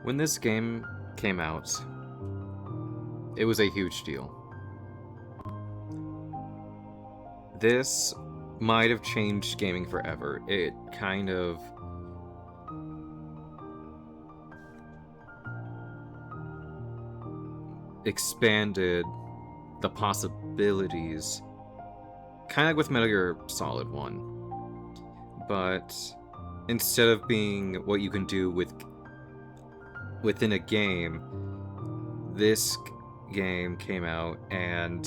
When this game came out, it was a huge deal. This might have changed gaming forever. It kind of expanded the possibilities, kind of like with Metal Gear Solid 1. But instead of being what you can do within a game, this game came out and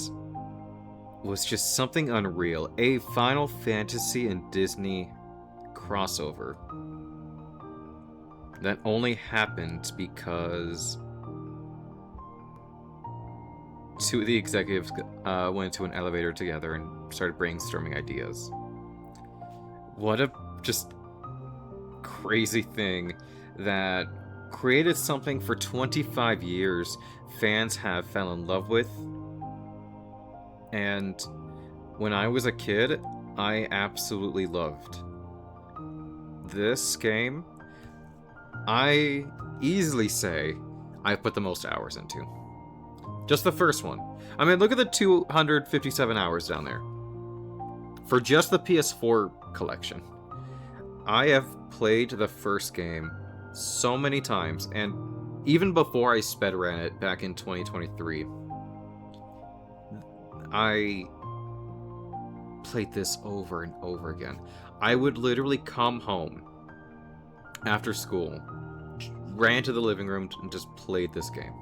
was just something unreal. A Final Fantasy and Disney crossover that only happened because two of the executives went to an elevator together and started brainstorming ideas. What a just crazy thing that created something for 25 years fans have fell in love with. And when I was a kid, I absolutely loved this game. I easily say I put the most hours into. Just the first one. I mean, look at the 257 hours down there. For just the PS4 collection. I have played the first game so many times, and even before I sped ran it back in 2023, I played this over and over again. I would literally come home after school, ran to the living room, and just played this game.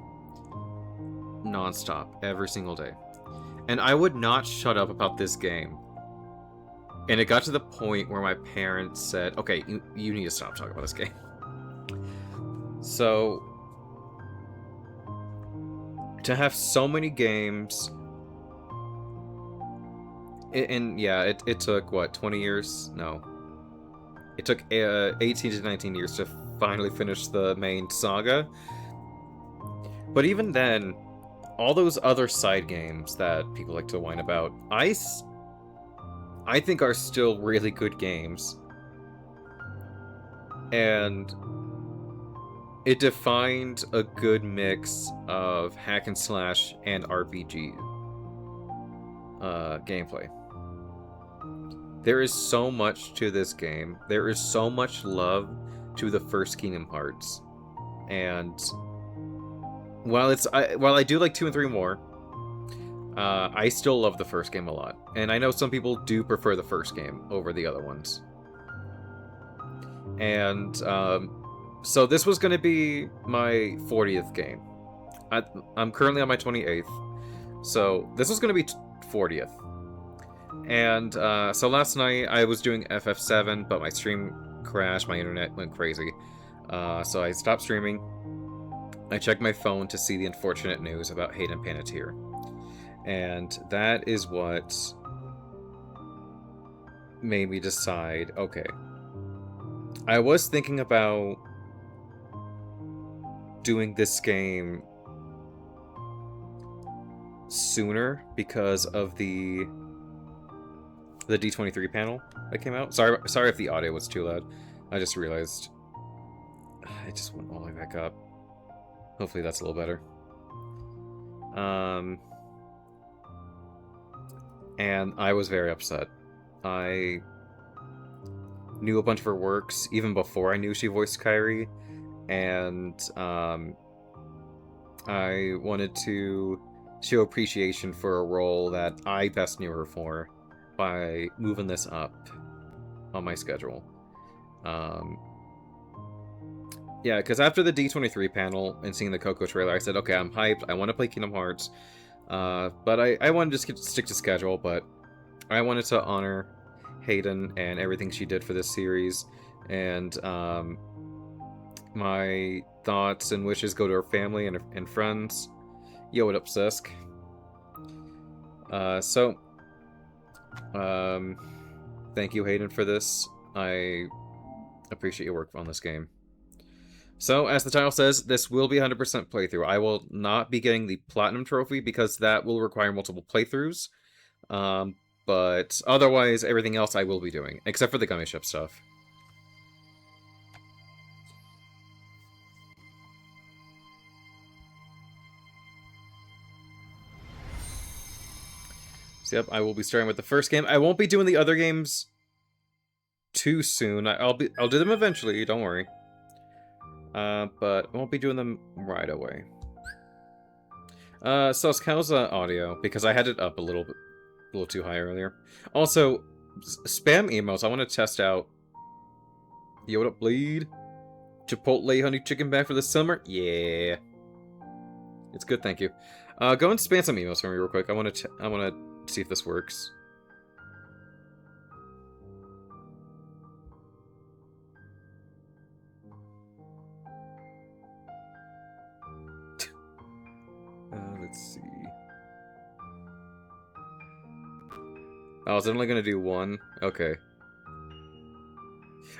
Non-stop, every single day. And I would not shut up about this game. And it got to the point where my parents said, okay, you need to stop talking about this game. So, to have so many games, and yeah, it took, what, 20 years? No. It took 18 to 19 years to finally finish the main saga. But even then, all those other side games that people like to whine about, I think are still really good games. And it defined a good mix of hack and slash and RPG gameplay. There is so much to this game. There is so much love to the first Kingdom Hearts. And while I do like 2 and 3 more, I still love the first game a lot. And I know some people do prefer the first game over the other ones. And so this was going to be my 40th game. I'm currently on my 28th. So this was going to be 40th. And so last night I was doing FF7, but my stream crashed, my internet went crazy. So I stopped streaming. I checked my phone to see the unfortunate news about Hayden Panettiere. And that is what made me decide, okay. I was thinking about doing this game sooner because of the D23 panel that came out. Sorry if the audio was too loud. I just realized I just went all the way back up. Hopefully that's a little better. And I was very upset. I knew a bunch of her works even before I knew she voiced Kairi, and I wanted to show appreciation for a role that I best knew her for by moving this up on my schedule. Yeah, because after the D23 panel and seeing the Coco trailer, I said, okay, I'm hyped, I want to play Kingdom Hearts, but I wanted to stick to schedule, but I wanted to honor Hayden and everything she did for this series, and my thoughts and wishes go to her family and friends. Yo, what up, Sisk? Thank you, Hayden, for this. I appreciate your work on this game. So, as the title says, this will be 100% playthrough. I will not be getting the Platinum Trophy because that will require multiple playthroughs. But otherwise, everything else I will be doing, except for the Gummy Ship stuff. So yep, I will be starting with the first game. I won't be doing the other games too soon. I'll do them eventually, don't worry. But I won't be doing them right away. So how's audio? Because I had it up a little too high earlier. Also, spam emails. I want to test out. Yo, what up, bleed? Chipotle honey chicken back for the summer? Yeah. It's good, thank you. Go and spam some emails for me real quick. I want to see if this works. Let's see. Oh, is it only gonna do one? Okay.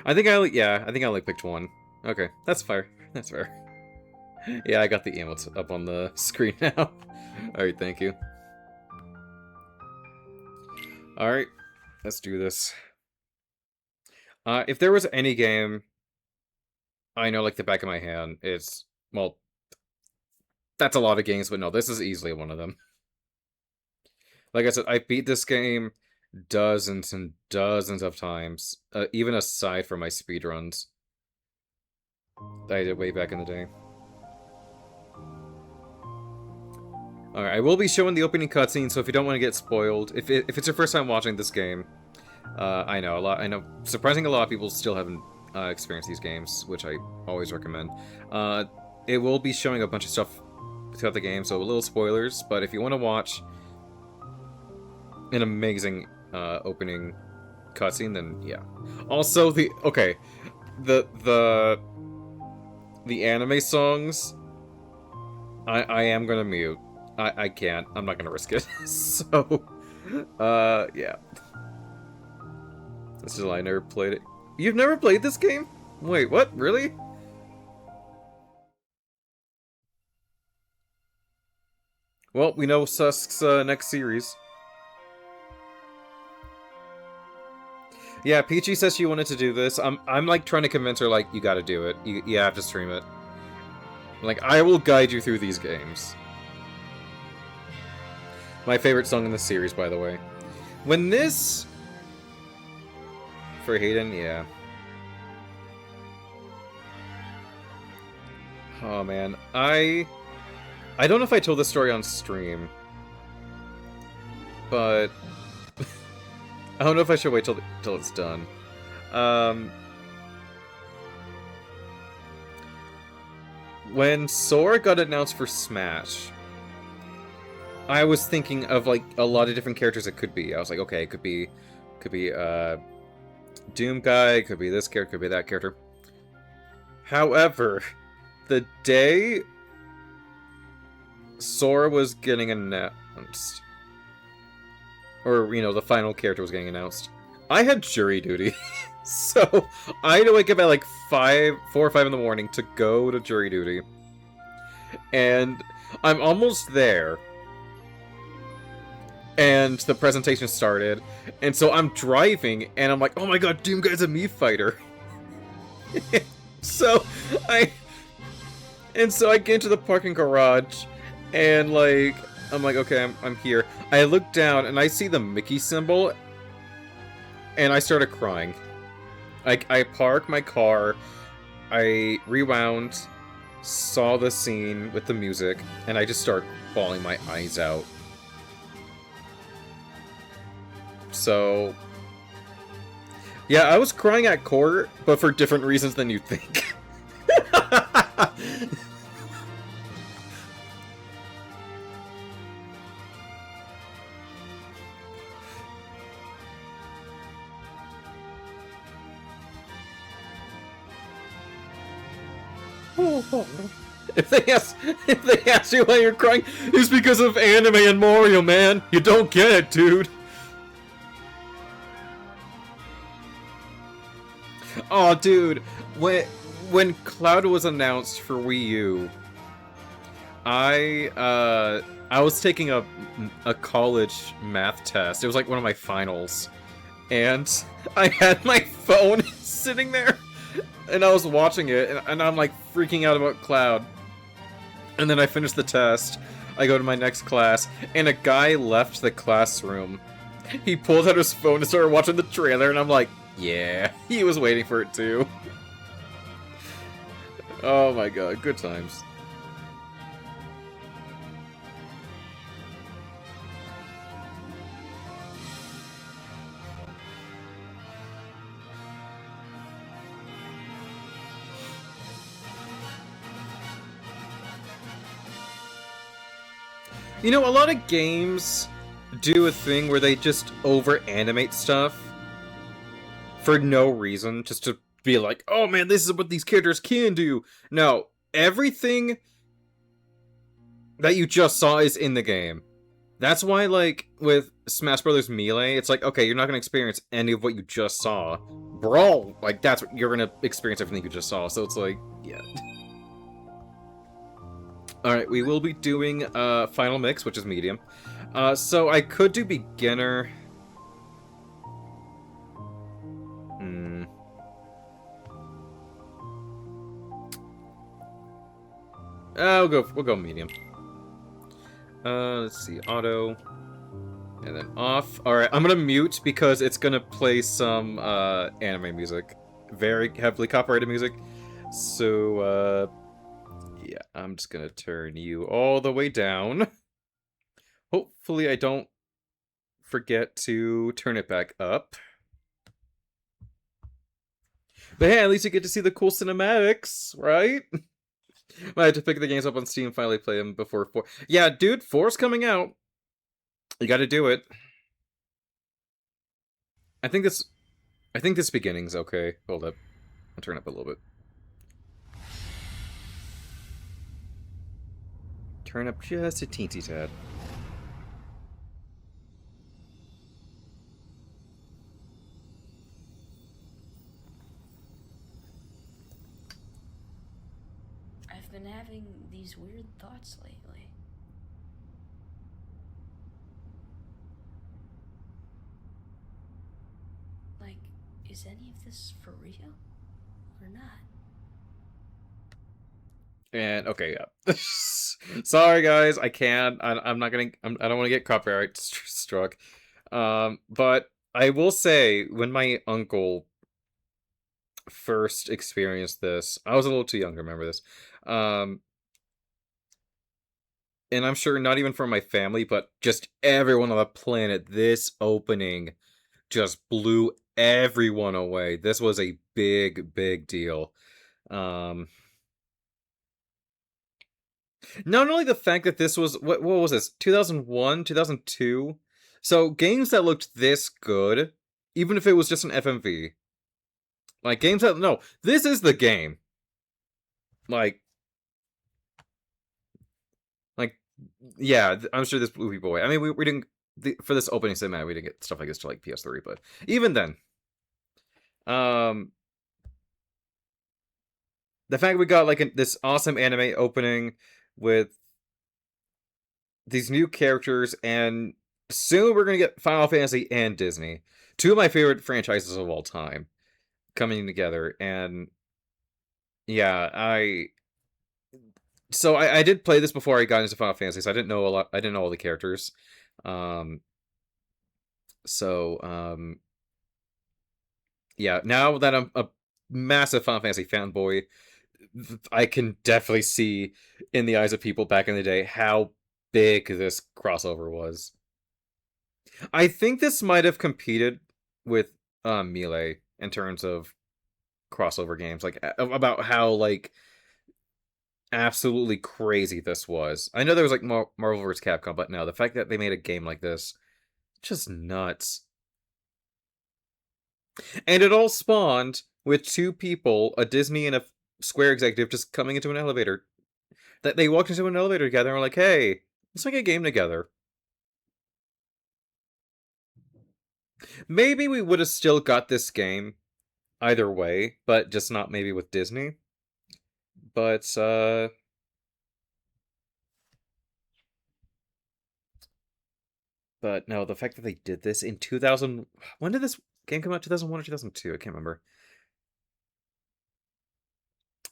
I think I only picked one. Okay, that's fair. That's fair. Yeah, I got the emotes up on the screen now. Alright, thank you. Alright, let's do this. If there was any game I know like the back of my hand, it's, well, that's a lot of games, but no, this is easily one of them. Like I said, I beat this game dozens and dozens of times, even aside from my speedruns that I did way back in the day. Alright, I will be showing the opening cutscene, so if you don't want to get spoiled, if it's your first time watching this game, I know surprisingly a lot of people still haven't experienced these games, which I always recommend. It will be showing a bunch of stuff throughout the game, so a little spoilers, but if you want to watch an amazing opening cutscene, then yeah. Also, the anime songs, I am gonna mute. I can't. I'm not gonna risk it. So, yeah. This is why I never played it. You've never played this game? Wait, what? Really? Well, we know Susk's next series. Yeah, Peachy says she wanted to do this. I'm like trying to convince her, like, you gotta do it. You have to stream it. Like, I will guide you through these games. My favorite song in the series, by the way. When this... For Hayden, yeah. Oh, man. I don't know if I told this story on stream. But... I don't know if I should wait till it's done. When Sora got announced for Smash, I was thinking of like a lot of different characters it could be. I was like, okay, it could be Doom Guy, could be this character, could be that character. However, the day Sora was getting announced, or, you know, the final character was getting announced, I had jury duty. So, I had to wake up at like 4 or 5 in the morning to go to jury duty. And I'm almost there. And the presentation started. And so I'm driving, and I'm like, oh my god, Doom Guy's a Mii fighter. So, I get into the parking garage, and like... I'm like, okay, I'm here. I look down, and I see the Mickey symbol, and I started crying. I parked my car, I rewound, saw the scene with the music, and I just started bawling my eyes out. So... yeah, I was crying at court, but for different reasons than you'd think. If they ask you why you're crying, it's because of anime and Mario, man. You don't get it, dude. Oh, dude, when Cloud was announced for Wii U, I was taking a college math test. It was like one of my finals, and I had my phone sitting there. And I was watching it, and I'm like freaking out about Cloud. And then I finished the test. I go to my next class, and a guy left the classroom. He pulled out his phone and started watching the trailer, and I'm like, yeah, he was waiting for it too. Oh my god, good times. You know, a lot of games do a thing where they just over-animate stuff for no reason, just to be like, oh man, this is what these characters can do. No, everything that you just saw is in the game. That's why, like, with Smash Bros. Melee, it's like, okay, you're not gonna experience any of what you just saw. Brawl, like, that's what you're gonna experience everything you just saw, so it's like, yeah. Alright, we will be doing Final Mix, which is medium. So I could do beginner. We'll go medium. Let's see, auto. And then off. Alright, I'm gonna mute because it's gonna play some anime music. Very heavily copyrighted music. So, yeah, I'm just gonna turn you all the way down. Hopefully I don't forget to turn it back up. But hey, at least you get to see the cool cinematics, right? I had to pick the games up on Steam, finally play them before 4. Yeah, dude, 4's coming out. You gotta do it. I think this beginning's okay. Hold up. I'll turn up a little bit. Turn up just a teensy tad. I've been having these weird thoughts lately. Like, is any of this for real? Or not? And okay, yeah. Sorry guys, I can't. I'm not gonna. I don't want to get copyright struck. But I will say, when my uncle first experienced this, I was a little too young to remember this. And I'm sure not even from my family, but just everyone on the planet, this opening just blew everyone away. This was a big, big deal. Not only the fact that this was, what was this, 2001, 2002? So games that looked this good, even if it was just an FMV. Like, games that, no, this is the game. Like, yeah, I'm sure this blew people away. I mean, we didn't, for this opening cinematic, we didn't get stuff like this to, like, PS3, but even then. The fact we got, like, this awesome anime opening with these new characters, and soon we're gonna get Final Fantasy and Disney. Two of my favorite franchises of all time coming together, and yeah, I did play this before I got into Final Fantasy, so I didn't know a lot. I didn't know all the characters. Yeah, now that I'm a massive Final Fantasy fanboy, I can definitely see in the eyes of people back in the day how big this crossover was. I think this might have competed with Melee in terms of crossover games, like about how like absolutely crazy this was. I know there was like Marvel vs. Capcom, but no, the fact that they made a game like this, just nuts. And it all spawned with two people, a Disney and a Square executive, just coming into an elevator. That they walked into an elevator together and were like, "Hey, let's make a game together." Maybe we would have still got this game either way, but just not maybe with Disney. But no, the fact that they did this in 2000, when did this game come out? 2001 or 2002? I can't remember.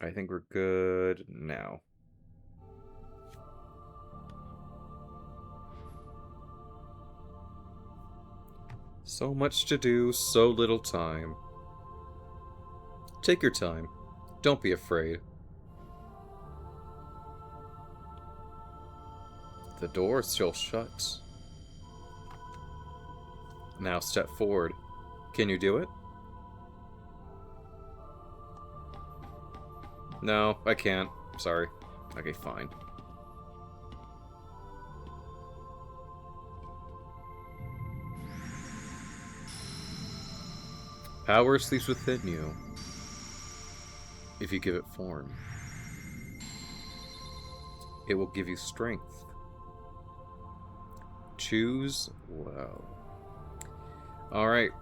I think we're good now. So much to do, so little time. Take your time. Don't be afraid. The door is still shut. Now step forward. Can you do it? No, I can't. Sorry. Okay, fine. Power sleeps within you, if you give it form. It will give you strength. Choose well. Alright.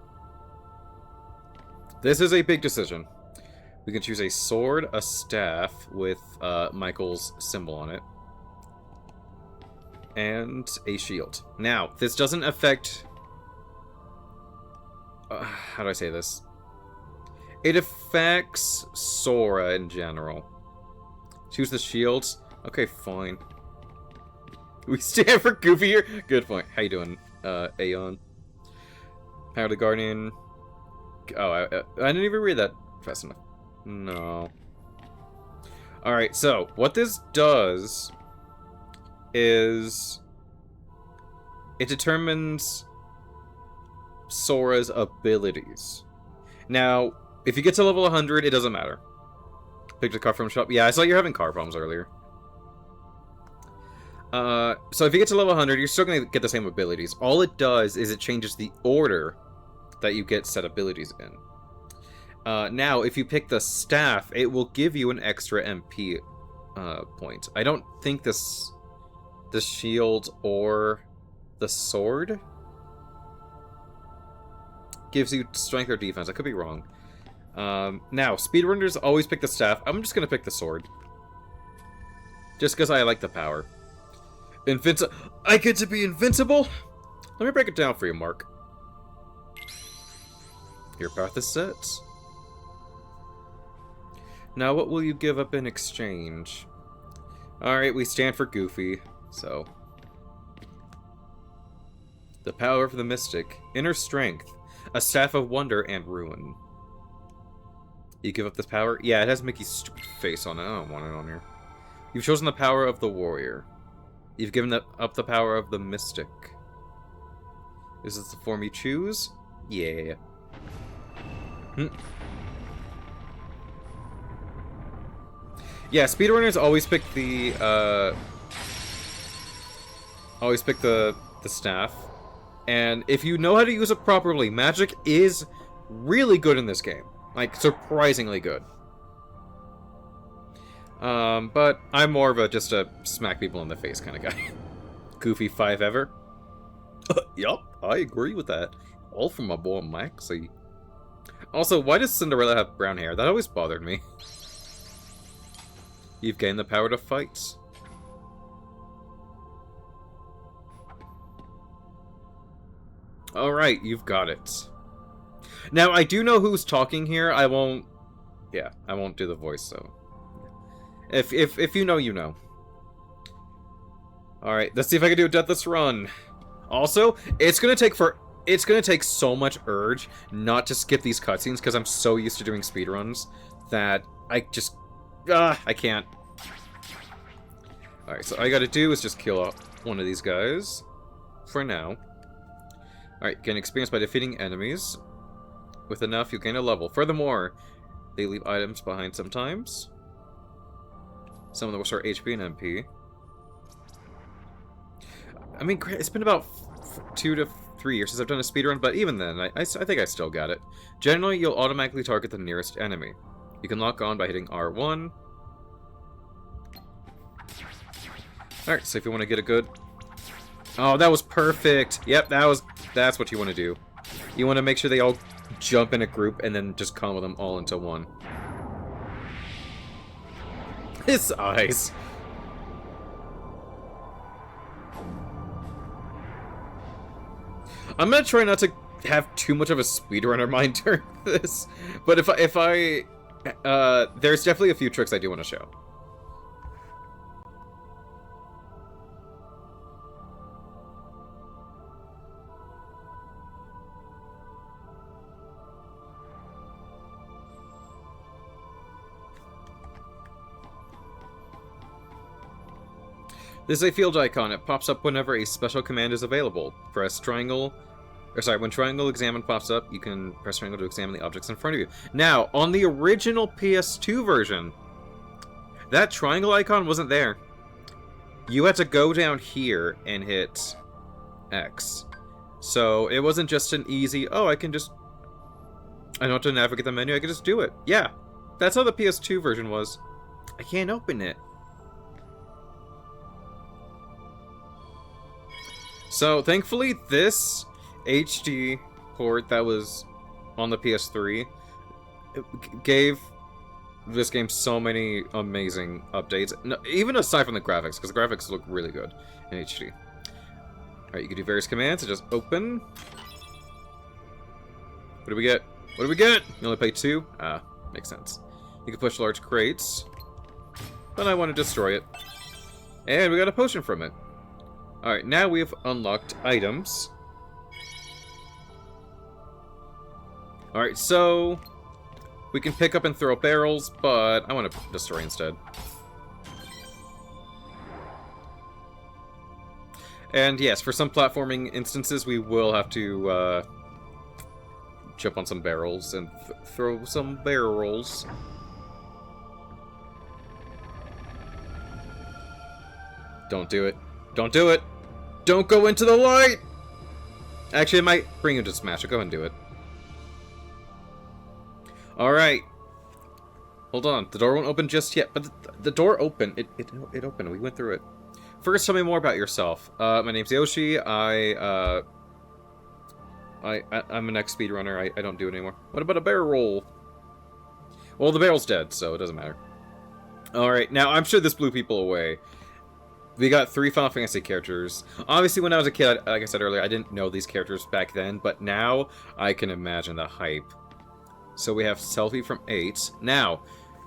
This is a big decision. We can choose a sword, a staff with Michael's symbol on it, and a shield. Now, this doesn't affect... how do I say this? It affects Sora in general. Choose the shields. Okay, fine. We stand for Goofy here. Good point. How you doing, Aeon? Power the Guardian. Oh, I didn't even read that fast enough. No. Alright, so, what this does is... it determines Sora's abilities. Now, if you get to level 100, it doesn't matter. Picked a car from shop. Yeah, I saw you were having car problems earlier. So if you get to level 100, you're still going to get the same abilities. All it does is it changes the order that you get set abilities in. Now, if you pick the staff, it will give you an extra MP point. I don't think the shield or the sword gives you strength or defense. I could be wrong. Now, speedrunners always pick the staff. I'm just going to pick the sword. Just because I like the power. I get to be invincible? Let me break it down for you, Mark. Your path is set. Now, what will you give up in exchange? Alright, we stand for Goofy, so... The power of the mystic, inner strength, a staff of wonder and ruin. You give up this power? Yeah, it has Mickey's stupid face on it. I don't want it on here. You've chosen the power of the warrior. You've given up the power of the mystic. Is this the form you choose? Yeah. Yeah, speedrunners always pick the staff. And if you know how to use it properly, magic is really good in this game. Like, surprisingly good. But I'm more of just a smack people in the face kind of guy. Goofy 5 ever? Yup, I agree with that. All from my boy Maxie. Also, why does Cinderella have brown hair? That always bothered me. You've gained the power to fight. Alright, you've got it. Now, I do know who's talking here. I won't do the voice, so... If you know, you know. Alright, let's see if I can do a Deathless Run. Also, it's gonna take so much urge not to skip these cutscenes, because I'm so used to doing speedruns that I just... I can't. Alright, so all I gotta do is just kill one of these guys. For now. Alright, gain experience by defeating enemies. With enough, you gain a level. Furthermore, they leave items behind sometimes. Some of them will restore HP and MP. I mean, it's been about 2 to 3 years since I've done a speedrun, but even then, I think I still got it. Generally, you'll automatically target the nearest enemy. You can lock on by hitting R1. Alright, so if you want to get a good... Oh, that was perfect! Yep, that's what you want to do. You want to make sure they all jump in a group and then just combo them all into one. His eyes. I'm gonna try not to have too much of a speedrunner mind during this, but if I there's definitely a few tricks I do want to show. This is a field icon. It pops up whenever a special command is available. Press triangle. Or sorry, when triangle examine pops up, you can press triangle to examine the objects in front of you. Now, on the original PS2 version, that triangle icon wasn't there. You had to go down here and hit X. So it wasn't just an easy, oh, I don't have to navigate the menu, I can just do it. Yeah, that's how the PS2 version was. I can't open it. So, thankfully, this HD port that was on the PS3 gave this game so many amazing updates. No, even aside from the graphics, because the graphics look really good in HD. Alright, you can do various commands to just open. What do we get? What do we get? You only pay 2? Ah, makes sense. You can push large crates. But I want to destroy it. And we got a potion from it. Alright, now we have unlocked items. Alright, so we can pick up and throw barrels, but I want to destroy instead. And yes, for some platforming instances, we will have to jump on some barrels and throw some barrels. Don't do it. Don't do it! Don't go into the light! Actually, it might bring you to smash it. Go ahead and do it. Alright. Hold on. The door won't open just yet, but the door opened. It opened. We went through it. First, tell me more about yourself. My name's Yoshi. I'm an ex-speedrunner. I don't do it anymore. What about a barrel? Well, the barrel's dead, so it doesn't matter. Alright, now I'm sure this blew people away. We got 3 Final Fantasy characters. Obviously, when I was a kid, like I said earlier, I didn't know these characters back then, but now I can imagine the hype. So we have Selphie from 8. Now,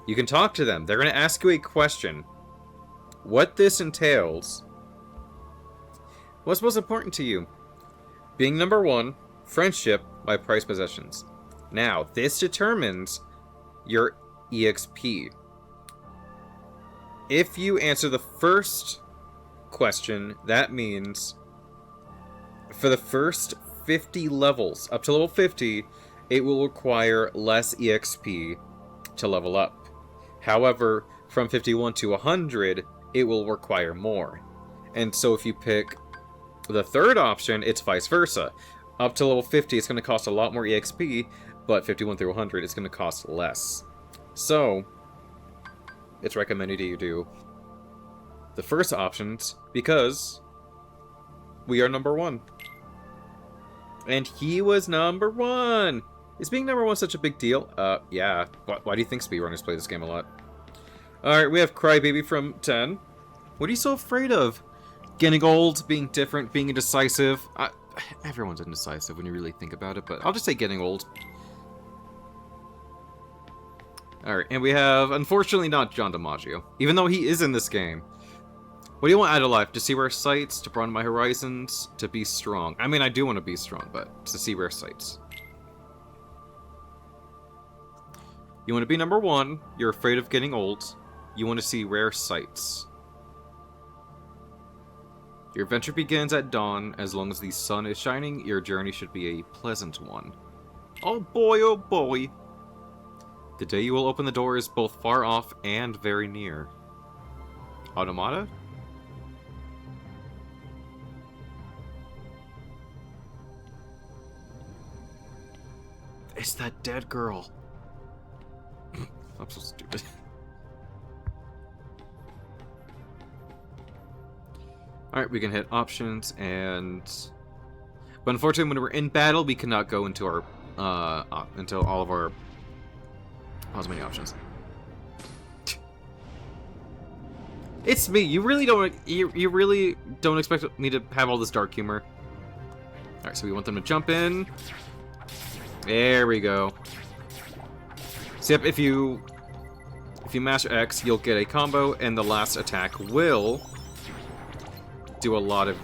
you can talk to them. They're going to ask you a question. What this entails. What's most important to you? Being number 1, friendship by prized possessions. Now, this determines your EXP. If you answer the first question, that means for the first 50 levels, up to level 50, it will require less EXP to level up. However, from 51 to 100, it will require more. And so if you pick the third option, it's vice versa. Up to level 50, it's going to cost a lot more EXP, but 51 through 100, it's going to cost less. So, it's recommended you do the first options because we are number 1. And he was number 1! Is being number 1 such a big deal? Yeah. Why do you think speedrunners play this game a lot? Alright, we have Crybaby from 10. What are you so afraid of? Getting old, being different, being indecisive. Everyone's indecisive when you really think about it, but I'll just say getting old. Alright, and we have, unfortunately, not John DiMaggio, even though he is in this game. What do you want out of life? To see rare sights, to broaden my horizons, to be strong. I mean, I do want to be strong, but to see rare sights. You want to be number 1, you're afraid of getting old, you want to see rare sights. Your adventure begins at dawn. As long as the sun is shining, your journey should be a pleasant one. Oh boy, oh boy. The day you will open the door is both far off and very near. Automata? It's that dead girl. I'm so stupid. Alright, we can hit options and... But unfortunately, when we're in battle, we cannot go into our... into all of our... How many options? It's me. You really don't... You really don't expect me to have all this dark humor. Alright, so we want them to jump in. There we go. So yep, if you mash X, you'll get a combo, and the last attack will do a lot of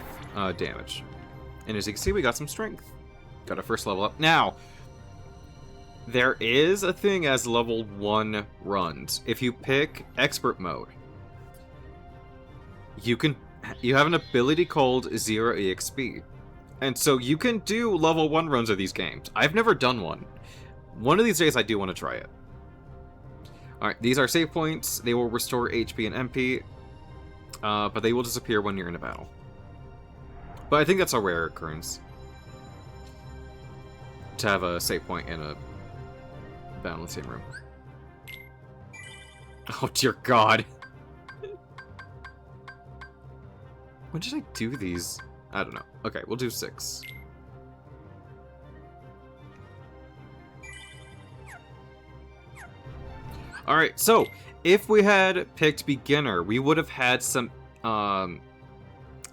damage. And as you can see, we got some strength. Got our first level up. Now, there is a thing as level 1 runs. If you pick expert mode, you can you have an ability called Zero EXP. And so you can do level 1 runs of these games. I've never done one. One of these days I do want to try it. Alright, these are save points. They will restore HP and MP, but they will disappear when you're in a battle. But I think that's a rare occurrence, to have a save point in a battle in the same room. Oh dear god. When did I do these? I don't know. Okay, we'll do 6. Alright, so, if we had picked beginner, we would have had some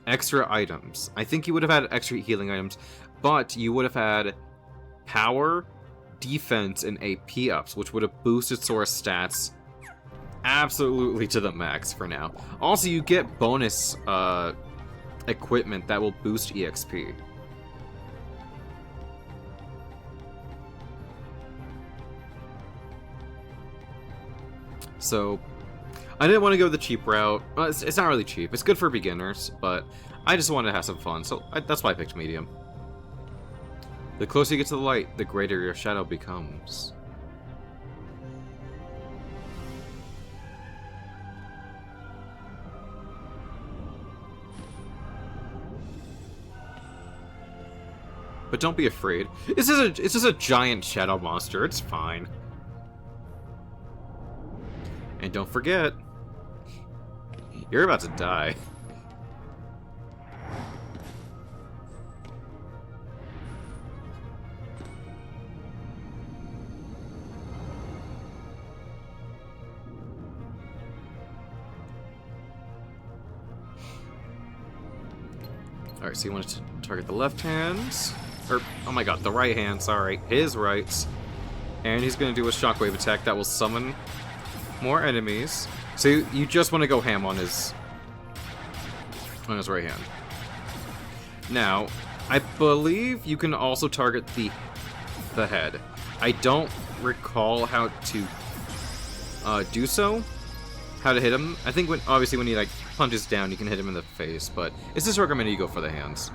extra items. I think you would have had extra healing items, but you would have had power, defense, and AP ups, which would have boosted Sora's stats absolutely to the max for now. Also, you get bonus equipment that will boost EXP. So, I didn't want to go the cheap route. Well, it's not really cheap. It's good for beginners, but I just wanted to have some fun, so that's why I picked medium. The closer you get to the light, the greater your shadow becomes. But don't be afraid. It's just a giant shadow monster. It's fine. And don't forget, you're about to die. Alright, so you want to target the left hand. Or, oh my god, the right hand, sorry. His right. And he's going to do a shockwave attack that will summon more enemies. So you just want to go ham on his right hand. Now, I believe you can also target the head. I don't recall how to do so. How to hit him. I think obviously when he like punches down, you can hit him in the face, but it's just recommended you go for the hands.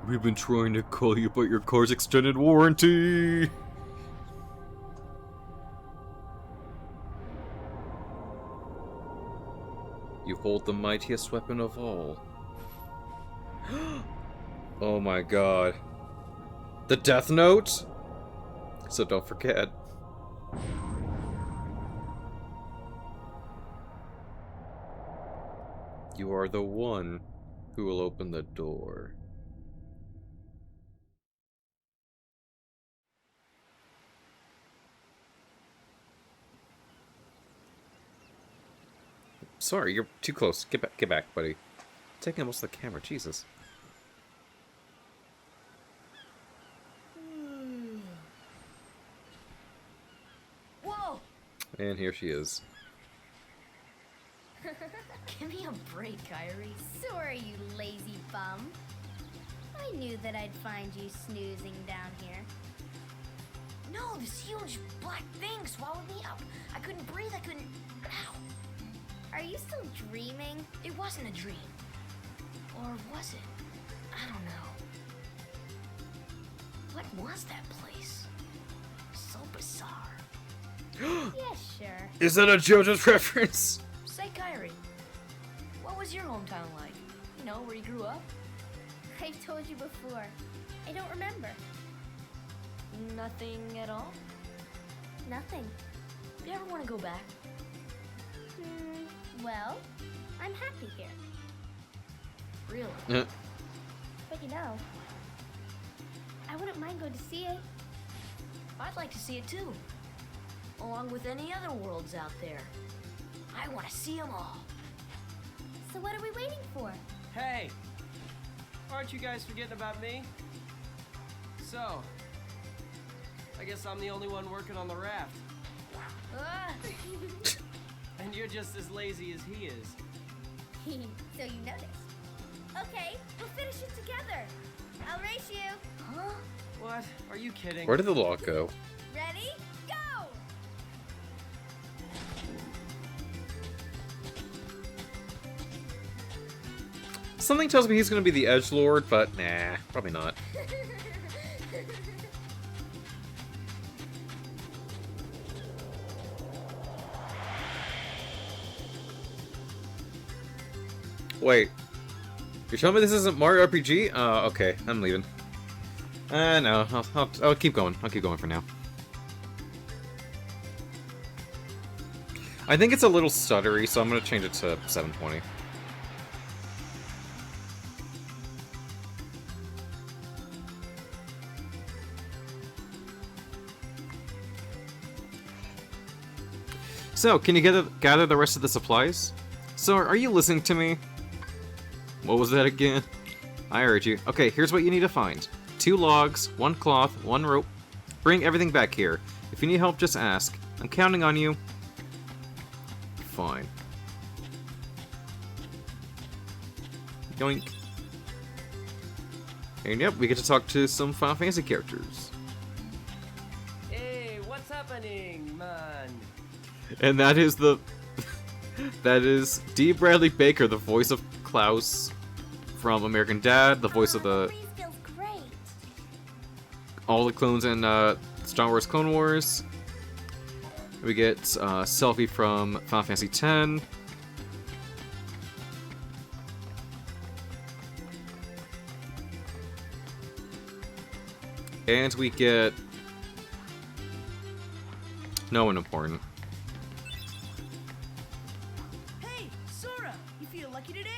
We've been trying to call you about your car's extended warranty. You hold the mightiest weapon of all. Oh my god. The Death Note? So don't forget. You are the one who will open the door. Sorry, you're too close. Get back, buddy. Taking most of the camera, Jesus. Whoa! And here she is. Give me a break, Kyrie. Sorry, you lazy bum. I knew that I'd find you snoozing down here. No, this huge black thing swallowed me up. I couldn't breathe, I couldn't... Ow. Are you still dreaming? It wasn't a dream. Or was it? I don't know. What was that place? So bizarre. Yeah, sure. Is that a JoJo's reference? Say, Kyrie, what was your hometown like? You know, where you grew up? I've told you before. I don't remember. Nothing at all? Nothing. You ever want to go back? Well, I'm happy here. Really? But you know, I wouldn't mind going to see it. I'd like to see it too. Along with any other worlds out there. I want to see them all. So what are we waiting for? Hey! Aren't you guys forgetting about me? So, I guess I'm the only one working on the raft. Ah! And you're just as lazy as he is. So you noticed. Okay, we'll finish it together. I'll race you. Huh? What? Are you kidding? Where did the log go? Ready? Go! Something tells me he's gonna be the edgelord, but nah, probably not. Wait, you're telling me this isn't Mario RPG? Okay, I'm leaving. No, I'll keep going. I'll keep going for now. I think it's a little stuttery, so I'm gonna change it to 720. So, can you gather the rest of the supplies? So, are you listening to me? What was that again? I heard you. Okay, here's what you need to find. 2 logs, 1 cloth, 1 rope. Bring everything back here. If you need help, just ask. I'm counting on you. Fine. Yoink. And yep, we get to talk to some Final Fantasy characters. Hey, what's happening, man? And that is the... that is D. Bradley Baker, the voice of Klaus from American Dad, the voice of the... Breeze feels great. all the clones in Star Wars Clone Wars. We get Selphie from Final Fantasy X. And we get... no one important. Hey, Sora, you feel lucky today?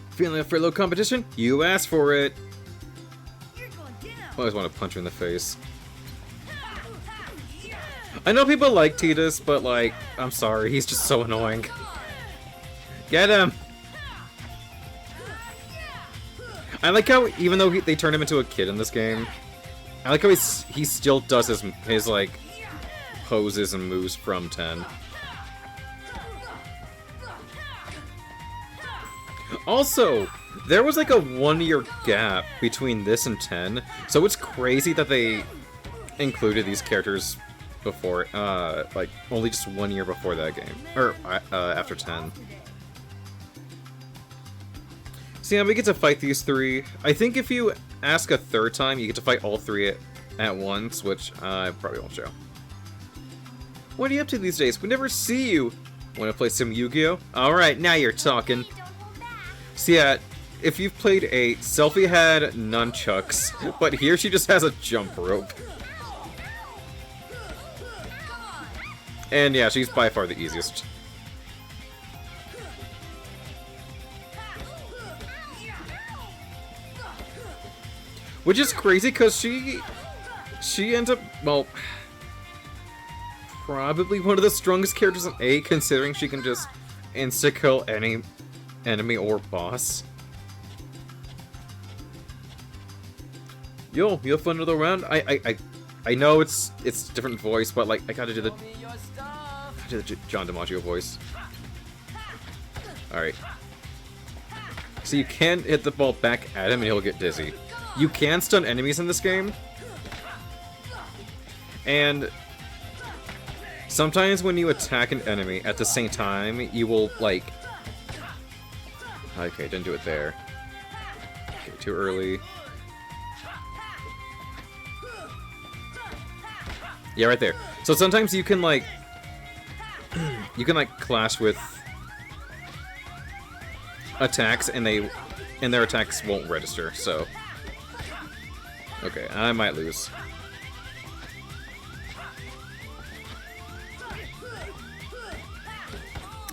Feeling up for a little competition? You asked for it! You're going down. I always want to punch her in the face. I know people like Tidus, but like, I'm sorry, he's just so annoying. Get him! I like how, even though they turned him into a kid in this game, I like how he still does his like, poses and moves from 10. Also, there was like a 1-year gap between this and 10, so it's crazy that they included these characters before, like, only just 1 year before that game. Or, after 10. So yeah, we get to fight these 3. I think if you ask a 3rd time, you get to fight all 3 at once, which I probably won't show. What are you up to these days? We never see you! Wanna play some Yu-Gi-Oh? Alright, now you're talking. Don't hold back. So yeah, if you've played 8, Selphie had nunchucks, but here she just has a jump rope. And yeah, she's by far the easiest. Which is crazy, because she ends up, well, probably one of the strongest characters in 8, considering she can just insta-kill any enemy or boss. Yo, you have fun another round? I know it's different voice, but like I gotta do the Show me your stuff. John DiMaggio voice. Alright. So you can hit the ball back at him and he'll get dizzy. You can stun enemies in this game. And sometimes when you attack an enemy at the same time, you will like... Okay, didn't do it there. Okay, too early. Yeah, right there. So sometimes you can like... you can like clash with attacks and their attacks won't register, so... Okay, I might lose.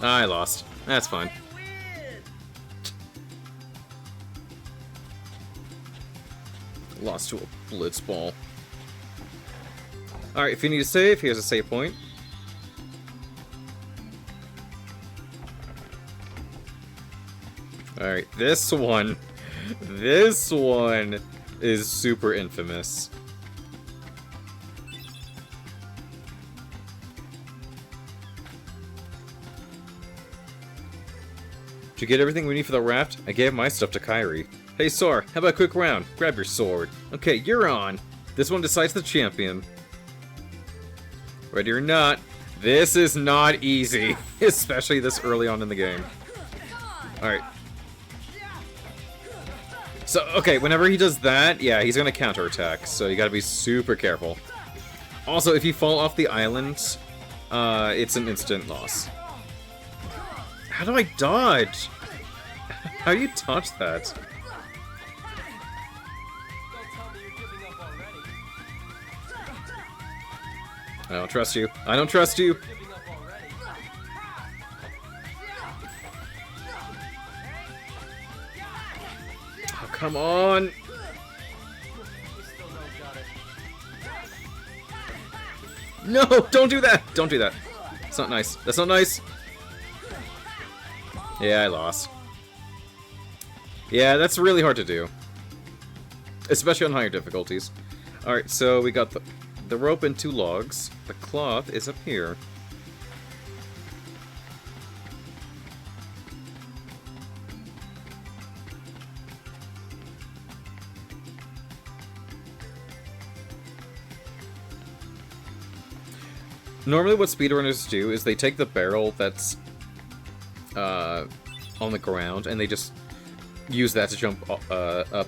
I lost. That's fine. Lost to a blitzball. Alright, if you need to save, here's a save point. Alright, this one is super infamous. you get everything we need for the raft? I gave my stuff to Kairi. Hey, Sora, how about a quick round? Grab your sword. Okay, you're on. This one decides the champion. Ready or not, this is not easy, especially this early on in the game. Alright. So, okay, whenever he does that, yeah, he's gonna counterattack, so you gotta be super careful. Also, if you fall off the island, it's an instant loss. How do I dodge? How do you dodge that? Don't tell me you're giving up already. I don't trust you. I don't trust you. Giving up already. Oh, come on. You still don't got it. No, don't do that. Don't do that. It's not nice. That's not nice. Yeah, I lost. Yeah, that's really hard to do. Especially on higher difficulties. Alright, so we got the rope and 2 logs. The cloth is up here. Normally what speedrunners do is they take the barrel that's on the ground and they just use that to jump up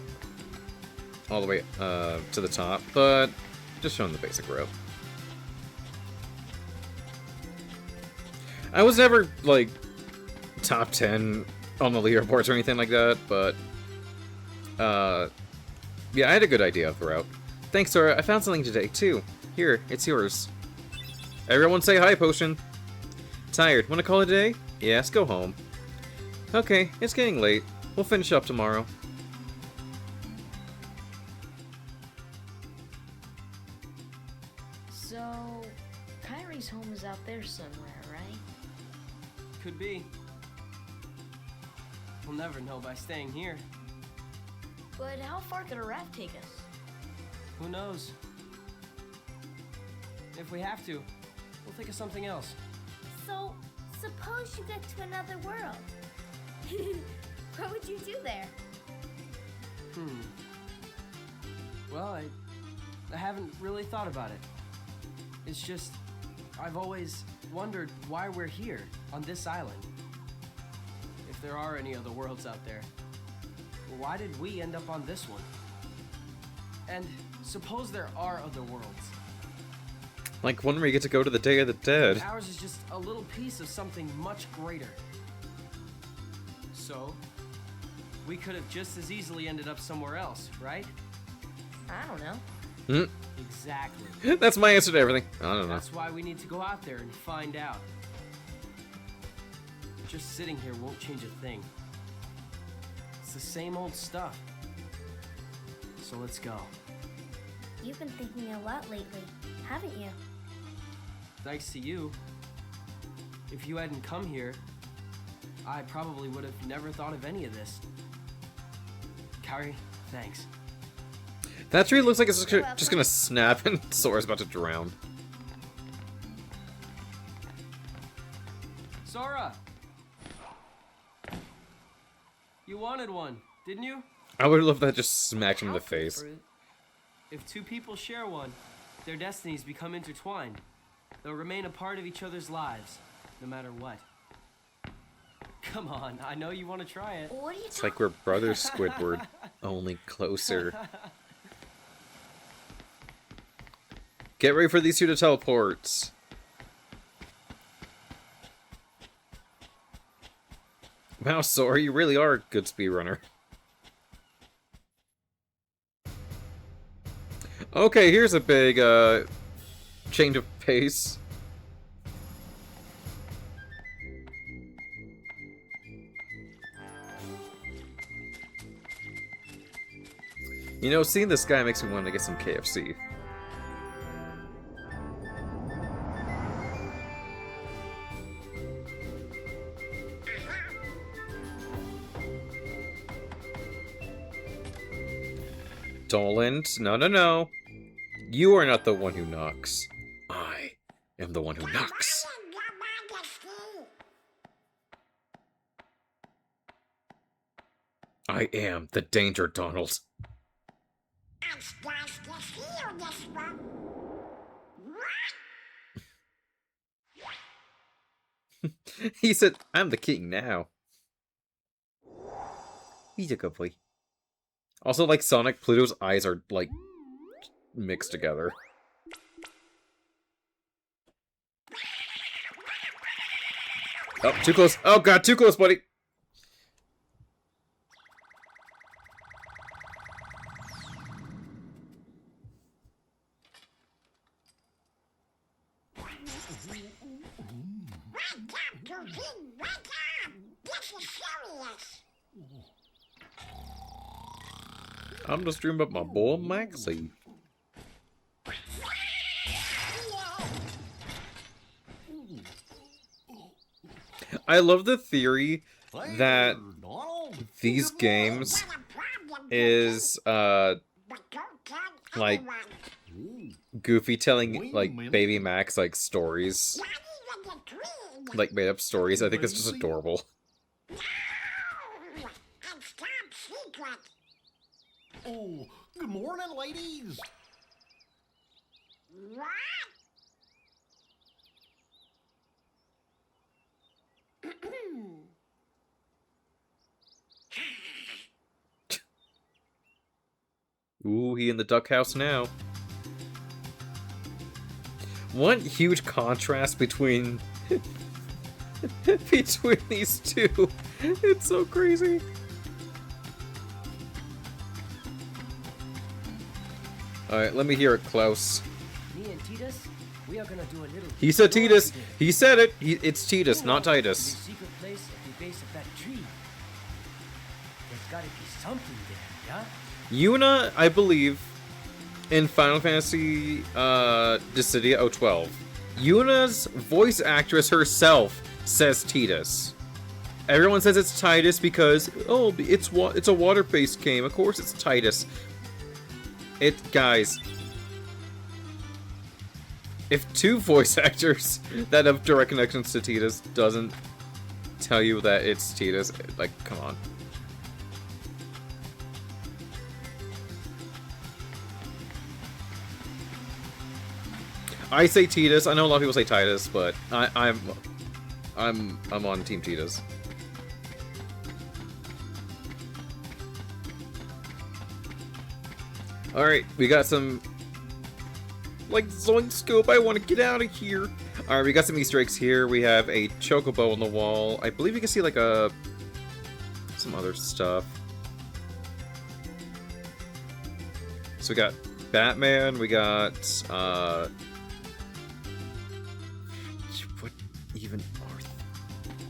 all the way to the top, but just showing the basic rope. I was never, like, top 10 on the leaderboards or anything like that, but yeah, I had a good idea of the route. Thanks, Sora. I found something today, too. Here, it's yours. Everyone say hi, Potion. Tired. Want to call it a day? Yes, go home. Okay, it's getting late. We'll finish up tomorrow. So, Kairi's home is out there somewhere, right? Could be. We'll never know by staying here. But how far could a raft take us? Who knows? If we have to, we'll think of something else. So, suppose you get to another world. What would you do there? Well, I haven't really thought about it. It's just, I've always wondered why we're here, on this island. If there are any other worlds out there, why did we end up on this one? And suppose there are other worlds. Like one where you get to go to the Day of the Dead. Ours is just a little piece of something much greater. So, we could have just as easily ended up somewhere else, right? I don't know. Exactly. That's my answer to everything. I don't know. That's why we need to go out there and find out. Just sitting here won't change a thing. It's the same old stuff. So let's go. You've been thinking a lot lately, haven't you? Thanks to you. If you hadn't come here, I probably would have never thought of any of this. Kairi, thanks. That tree looks like it's You're just gonna snap and Sora's about to drown. Sora! You wanted one, didn't you? I would love that just smacked him in the Outfit face. fruit. If two people share one, their destinies become intertwined. They'll remain a part of each other's lives, no matter what. Come on, I know you want to try it. What are you It's like we're brothers, Squidward, only closer. Get ready for these two to teleport. Wow, Sora, you really are a good speedrunner. Okay, here's a big, change of pace. You know, seeing this guy makes me want to get some KFC. Doland, no, no, no. You are not the one who knocks. I am the one who knocks. I am the danger, Donald. He said, I'm the king now. He's a good boy. Also, like, Sonic, Pluto's eyes are, like, mixed together. Oh, too close. Oh, God, too close, buddy. I'm just dreaming about my boy Maxie. I love the theory that these games is like Goofy telling like Baby Max like stories, like made up stories. I think it's just adorable. Oh, good morning, ladies. Ooh, he in the duck house now. One huge contrast between between these two. It's so crazy. Alright, let me hear it, Klaus. Me and Titus, we are gonna do a little. He said exploring Titus. today. He said it. It's Titus, not The Titus. secret place at the base of that tree. There's gotta be something there, yeah? Yuna, I believe, in Final Fantasy Dissidia 012, Yuna's voice actress herself says Titus. Everyone says it's Titus because, oh, it's a water-based game. Of course it's Titus. Guys, if two voice actors that have direct connections to Titus doesn't tell you that it's Titus, like, come on. I say Titus. I know a lot of people say Titus, but I'm on Team Titus. All right, we got some like Zoink Scope. I want to get out of here. All right, we got some Easter eggs here. We have a chocobo on the wall. I believe you can see like some other stuff. So we got Batman. We got what even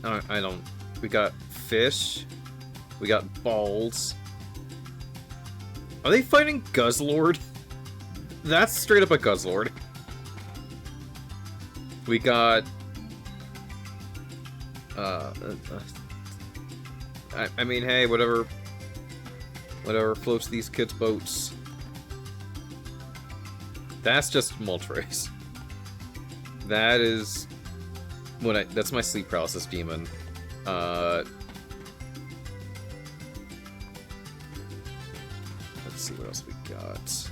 are? I don't. We got fish. We got balls. Are they fighting Guzzlord? That's straight up a Guzzlord. We got I mean, hey, whatever floats these kids' boats. That's just Moltres. That is that's my sleep paralysis demon. Let's see what else we got.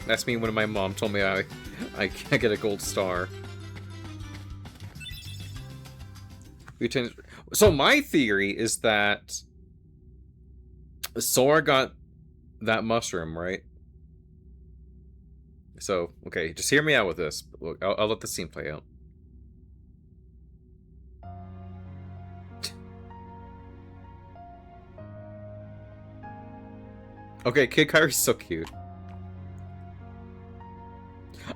That's me when my mom told me I get a gold star. So my theory is that Sora got that mushroom, right? So, okay, just hear me out with this. Look, I'll let the scene play out. Okay, Kid Kyrie's so cute.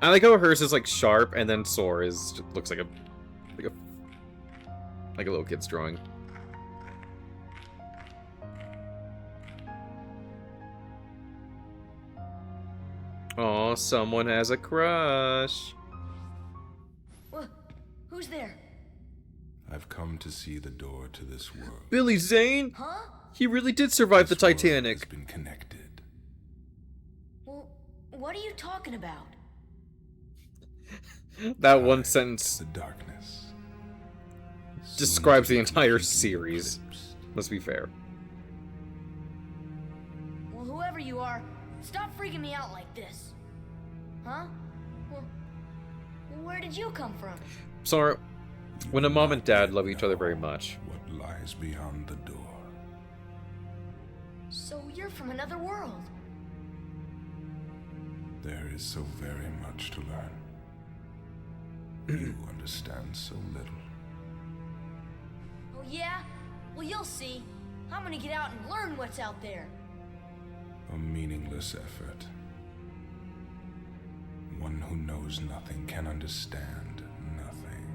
I like how hers is like sharp, and then Sora's looks like a little kid's drawing. Aw, someone has a crush. Who's there? I've come to see the door to this world. Billy Zane? Huh? He really did survive the This world Titanic. has been connected. Well, what are you talking about? That one sentence. The darkness. describes the entire series. Let's be fair. Well, whoever you are, stop freaking me out like this. Huh? Well, where did you come from? Sora, when a mom and dad love each other very much, What lies beyond the door? So you're from another world. There is so very much to learn. You understand so little. Oh yeah? Well, you'll see. I'm gonna get out and learn what's out there. A meaningless effort. One who knows nothing can understand nothing.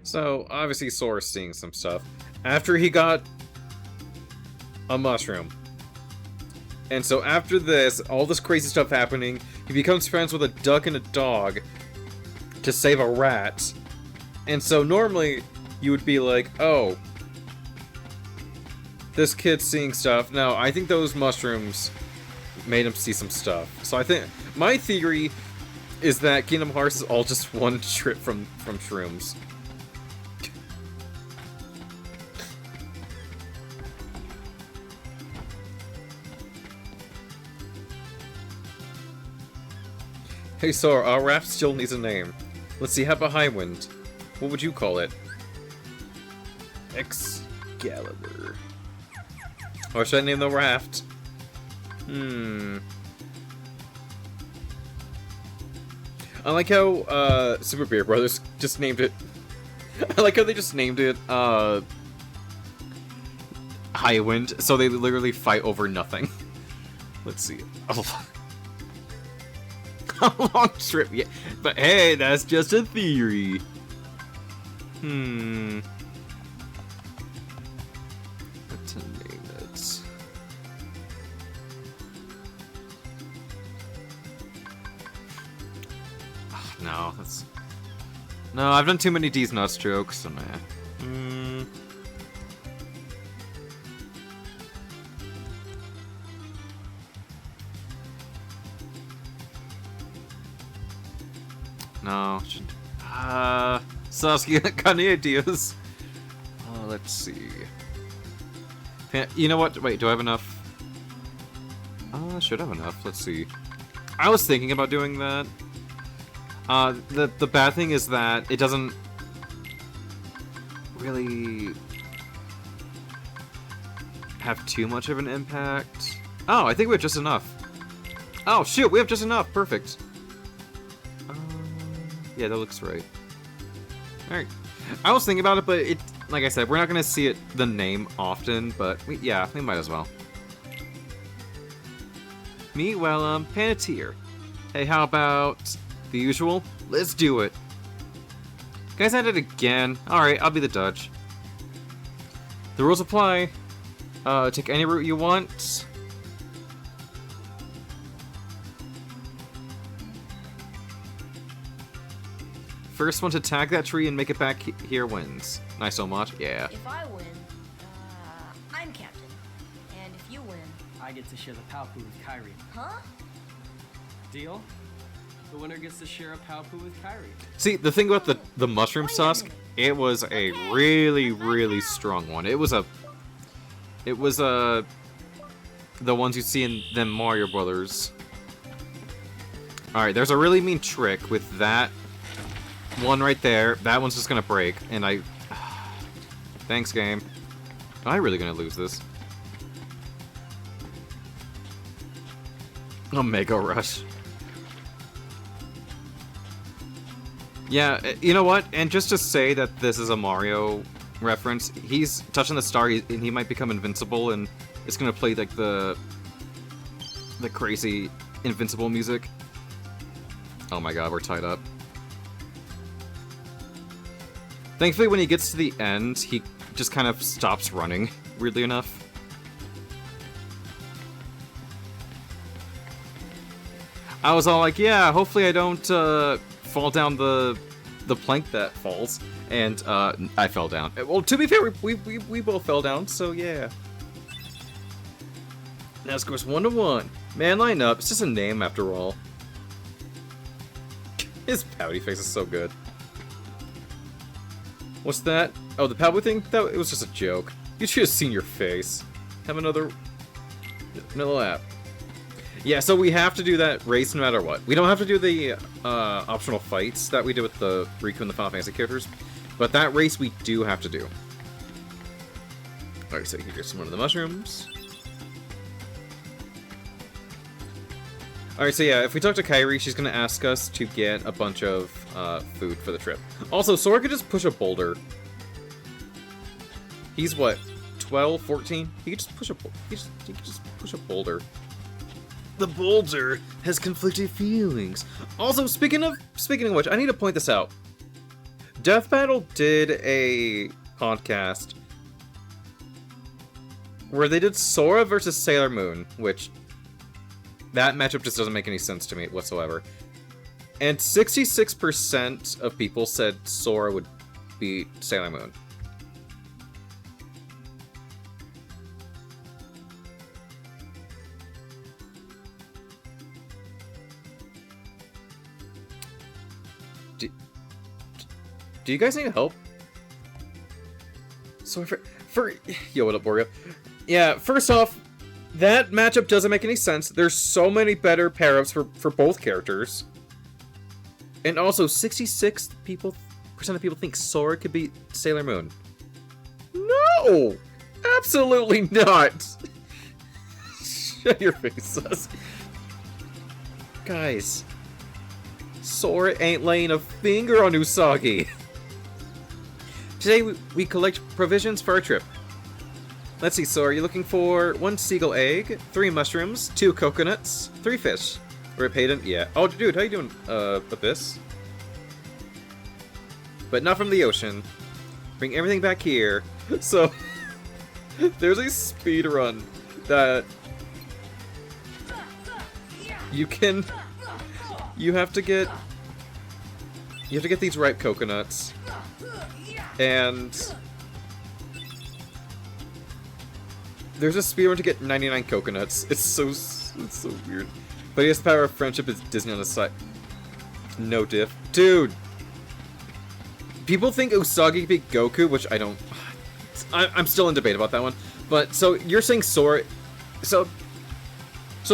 so obviously Sora's seeing some stuff. After he got a mushroom. And so after this, all this crazy stuff happening, he becomes friends with a duck and a dog to save a rat. And so normally you would be like, oh, this kid's seeing stuff. No, I think those mushrooms made him see some stuff. So I think my theory is that Kingdom Hearts is all just one trip from shrooms. Hey Sora, our raft still needs a name. Let's see, how about Highwind? What would you call it? Excalibur. Or should I name the raft? I like how, Super Beer Brothers just named it... I like how they just named it, Highwind, so they literally fight over nothing. Let's see. Oh. A long trip, yeah. But hey, that's just a theory. What to name it? Oh, no, that's... No, I've done too many D's Nuts jokes, so nah. No. Saskia, got any ideas? Let's see. You know what? Wait, do I have enough? I should have enough. Let's see. I was thinking about doing that. The bad thing is that it doesn't really have too much of an impact. Oh, I think we have just enough. Oh, shoot, we have just enough. Perfect. Yeah, that looks right. Alright. I was thinking about it, but it, like I said, we're not gonna see it, the name often, but yeah, we might as well. Me? Well, Paneteer. Hey, how about the usual? Let's do it. Guys, I did it again. Alright, I'll be the judge. The rules apply. Take any route you want. First one to tag that tree and make it back here wins. Nice so much. Yeah. If I win, I'm captain. And if you win... I get to share the Palpu with Kairi. Huh? Deal? The winner gets to share a Palpu with Kairi. See, the thing about the mushroom tusk, it was a really, really strong one. It was the ones you see in them Mario Brothers. Alright, there's a really mean trick with that one right there. That one's just gonna break, and I... Thanks, game. Am I really gonna lose this? Omega Rush. Yeah, you know what? And just to say that this is a Mario reference, he's touching the star, and he might become invincible, and it's gonna play like the crazy invincible music. Oh my god, we're tied up. Thankfully, when he gets to the end, he just kind of stops running, weirdly enough. I was all like, yeah, hopefully I don't fall down the the plank that falls, and I fell down. Well, to be fair, we both fell down, so yeah. Now it scores 1-1. Man, line up. It's just a name after all. His pouty face is so good. What's that? Oh, the Pablo thing? It was just a joke. You should have seen your face. Have another lap. Yeah, so we have to do that race no matter what. We don't have to do the optional fights that we did with the Riku and the Final Fantasy characters, but that race we do have to do. Alright, so here's one of the mushrooms. Alright, so yeah, if we talk to Kairi, she's gonna ask us to get a bunch of food for the trip. Also, Sora could just push a boulder. He's what, 12, 14? He could just push a boulder. The boulder has conflicted feelings. Also, speaking of which, I need to point this out. Death Battle did a podcast where they did Sora versus Sailor Moon, which that matchup just doesn't make any sense to me whatsoever. And 66% of people said Sora would beat Sailor Moon. Do you guys need help? So yo, what up, Borga? Yeah, first off, that matchup doesn't make any sense. There's so many better pair-ups for both characters. And also, 66% of people think Sora could beat Sailor Moon. No! Absolutely not! Shut your face, sus. Guys, Sora ain't laying a finger on Usagi. Today, we collect provisions for our trip. Let's see, Sora, you're looking for 1 seagull egg, 3 mushrooms, 2 coconuts, 3 fish. We're paid in, yeah. Oh, dude, how you doing, Abyss? But not from the ocean. Bring everything back here. So, there's a speed run that you have to get these ripe coconuts. And there's a speedrun to get 99 coconuts. It's so weird. But he has the power of friendship. Is Disney on his side? No diff, dude. People think Usagi could beat Goku, which I don't. I'm still in debate about that one. But so you're saying Sora? So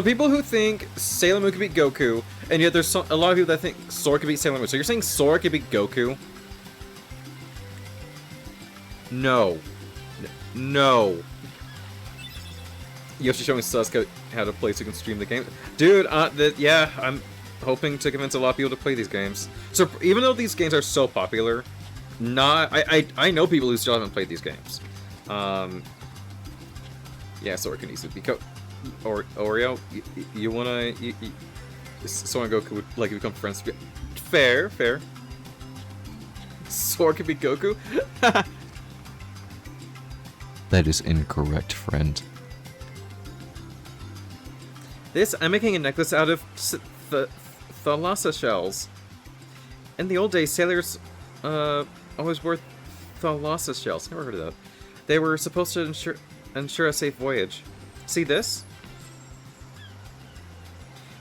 people who think Sailor Moon could beat Goku, and yet there's a lot of people that think Sora could beat Sailor Moon. So you're saying Sora could beat Goku? No. No. Yoshi showing Sasuke how to play so you can stream the game. Dude, yeah, I'm hoping to convince a lot of people to play these games. So even though these games are so popular, I know people who still haven't played these games. Yeah, Sora can easily be Oreo, you wanna... Sora and Goku would like to become friends. Fair. Sora could be Goku? That is incorrect, friend. I'm making a necklace out of thalassa shells. In the old days, sailors always wore thalassa shells. Never heard of that. They were supposed to ensure a safe voyage. See this?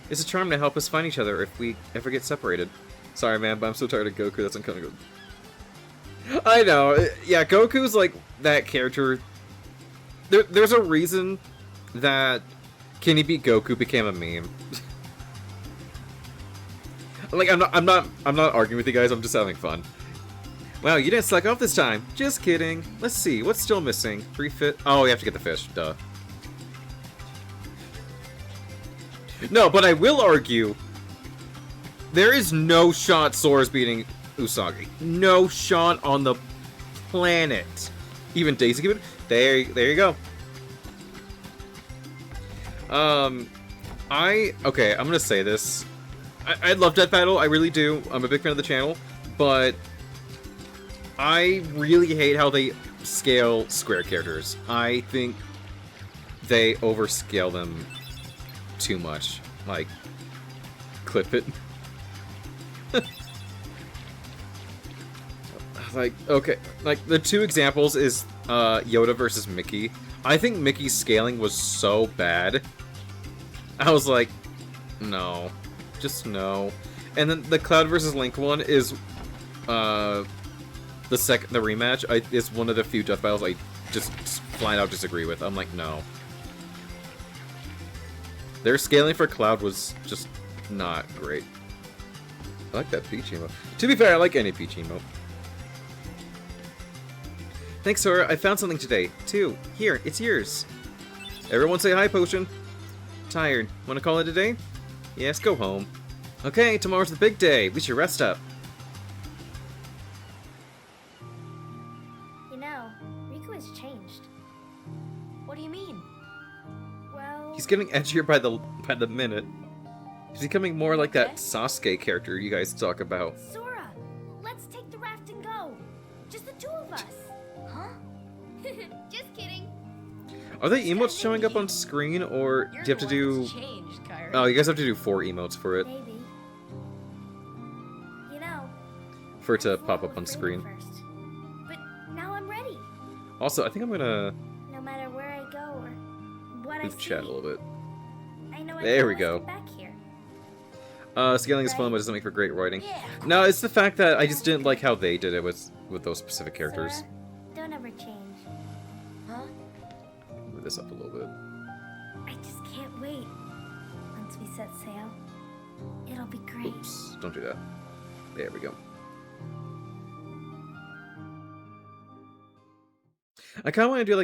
It's a charm to help us find each other if we ever get separated. Sorry, man, but I'm so tired of Goku. That's kind of good. I know. Yeah, Goku's like that character. There's a reason that Can He Beat Goku became a meme. Like, I'm not arguing with you guys. I'm just having fun. Wow, you didn't slack off this time. Just kidding. Let's see. What's still missing? 3 fish. Oh, you have to get the fish. Duh. No, but I will argue. There is no shot Sora's beating Usagi. No shot on the planet. Even Daisy give it. There you go. Okay, I'm gonna say this. I love Death Battle, I really do. I'm a big fan of the channel, but I really hate how they scale Square characters. I think they overscale them too much. Like, clip it. Like, okay, like, the two examples is, Yoda versus Mickey. I think Mickey's scaling was so bad. I was like, no. Just no. And then the Cloud versus Link one is, the rematch, is one of the few death battles I just flat out disagree with. I'm like, no. Their scaling for Cloud was just not great. I like that Peach emote. To be fair, I like any Peach emote. Thanks, Sora. I found something today, too. Here, it's yours. Everyone say hi, Potion. Tired. Wanna call it a day? Yes, go home. Okay, tomorrow's the big day. We should rest up. You know, Riku has changed. What do you mean? Well, He's getting edgier by the minute. He's becoming more like that Sasuke character you guys talk about. Sora, let's take the raft and go. Just the two of us. Huh? Just kidding. Are they emotes showing up on screen, or do you have to do... Changed, Kyrie. Oh, you guys have to do 4 emotes for it. Maybe. You know, For it to I thought pop I up on was screen. ready first. But now I'm ready. Also, I think I'm gonna No matter where I go or what I move see, chat a little bit. I know I There can we always go. get back here. Scaling is fun, but doesn't make for great writing. Yeah. No, it's the fact that I just didn't like how they did it with those specific characters. Sora, don't ever change. Huh? Move this up a little bit. I just can't wait. Once we set sail, it'll be great. Oops, don't do that. There we go. I kind of want to do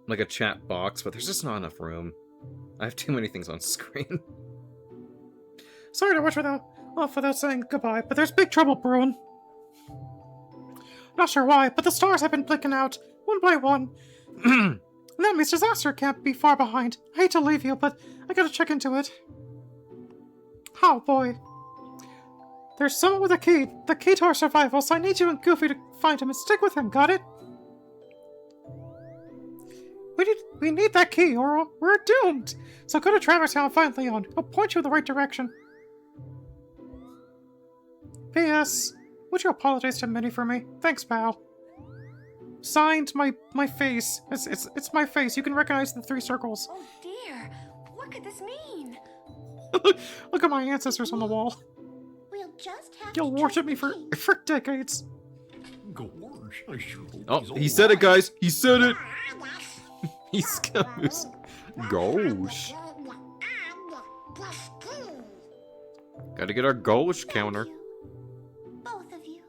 like a chat box, but there's just not enough room. I have too many things on screen. Sorry to rush without saying goodbye, but there's big trouble brewing. Not sure why, but the stars have been blinking out, one by one. And that means disaster can't be far behind. I hate to leave you, but I gotta check into it. Oh boy. There's someone with a key. The key to our survival, so I need you and Goofy to find him and stick with him, got it? We need that key, or we're doomed! So go to Traverse Town and find Leon. He'll point you in the right direction. P.S. Would you apologize to Minnie for me? Thanks, pal. Signed, my face. It's my face. You can recognize the 3 circles. Oh dear. What could this mean? Look at my ancestors on the wall. We'll just have You'll worship me for decades. Gorge, I sure hope Oh, he's he said it, alright. guys. He said it. He's goes. Gosh. Gotta get our gosh counter. Both of you.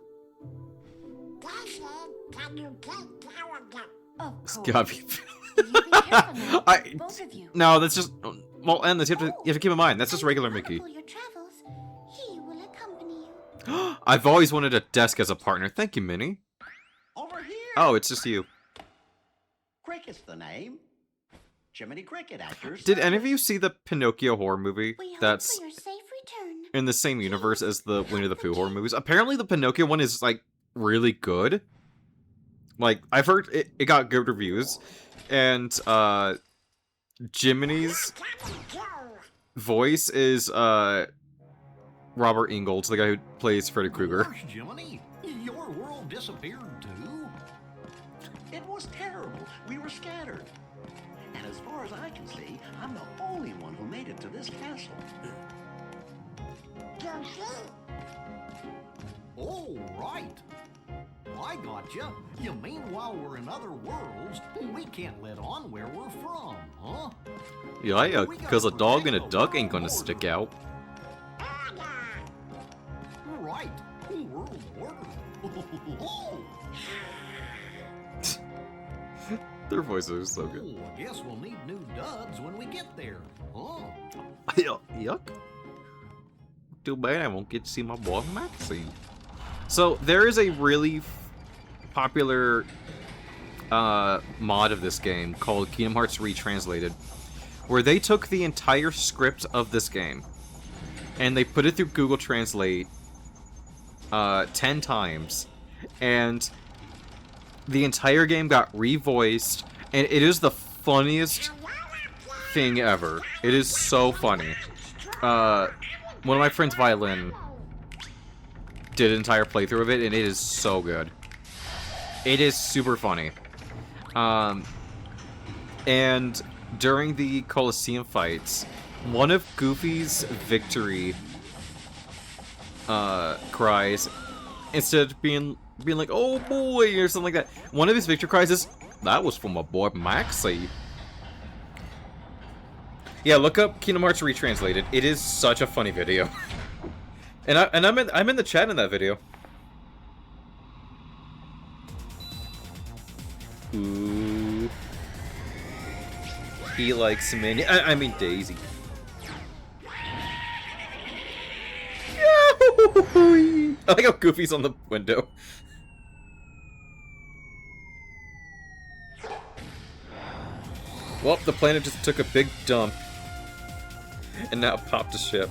Of It's course. gotta be. You be careful now. I- Both of you. No, that's just. Well, and you have to keep in mind that's just regular Mickey. Your travels, he will accompany you. I've always wanted a desk as a partner. Thank you, Minnie. Over here. Oh, it's just you. Cricket's the name. Jiminy Cricket, actors. Did any of you see the Pinocchio horror movie? We hope That's for your safe return. in the same universe as the Winnie the Pooh horror movies. Apparently, the Pinocchio one is like really good. Like I've heard it got good reviews, and Jiminy's voice is Robert Ingold, the guy who plays Freddy Krueger. Gosh, Jiminy, your world disappeared too? It was terrible. We were scattered. And as far as I can see, I'm the only one who made it to this castle. Oh, right. I gotcha. You mean while we're in other worlds, we can't let on where we're from, huh? Yeah, because a dog and a duck ain't gonna stick out. Right. World order. Oh, Their voices are so good. oh, I guess we'll need new duds when we get there, huh? Yuck. Too bad I won't get to see my boy Maxine. So, there is a really popular mod of this game called Kingdom Hearts Retranslated, where they took the entire script of this game and they put it through Google Translate 10 times, and the entire game got revoiced, and it is the funniest thing ever. It is so funny. One of my friends' violin did an entire playthrough of it, and it is so good. It is super funny. And during the Colosseum fights, one of Goofy's victory cries, instead of being like, "Oh boy," or something like that, one of his victory cries is, "That was from my boy Maxie." Yeah, look up Kingdom Hearts Retranslated. It is such a funny video. And I'm in the chat in that video. Ooh. He likes Minnie. I mean Daisy. I like how Goofy's on the window. Well, the planet just took a big dump. And now popped a ship.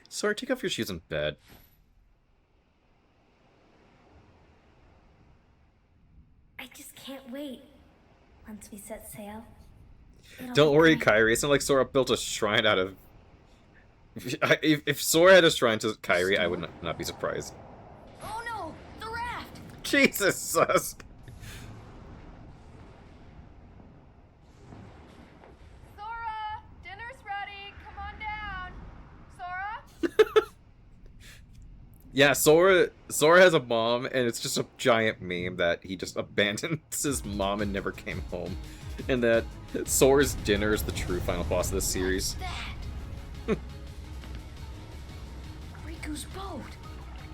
Sorry, take off your shoes in bed. I just can't wait. Once we set sail. Don't worry, Kairi. It's not like Sora built a shrine out of... If Sora had a shrine to Kairi, I would not be surprised. Oh no, the raft! Jesus, Susk. Sora, dinner's ready. Come on down. Sora? Yeah, Sora has a mom, and it's just a giant meme that he just abandons his mom and never came home. And that Sora's dinner is the true final boss of this series. Riku's boat.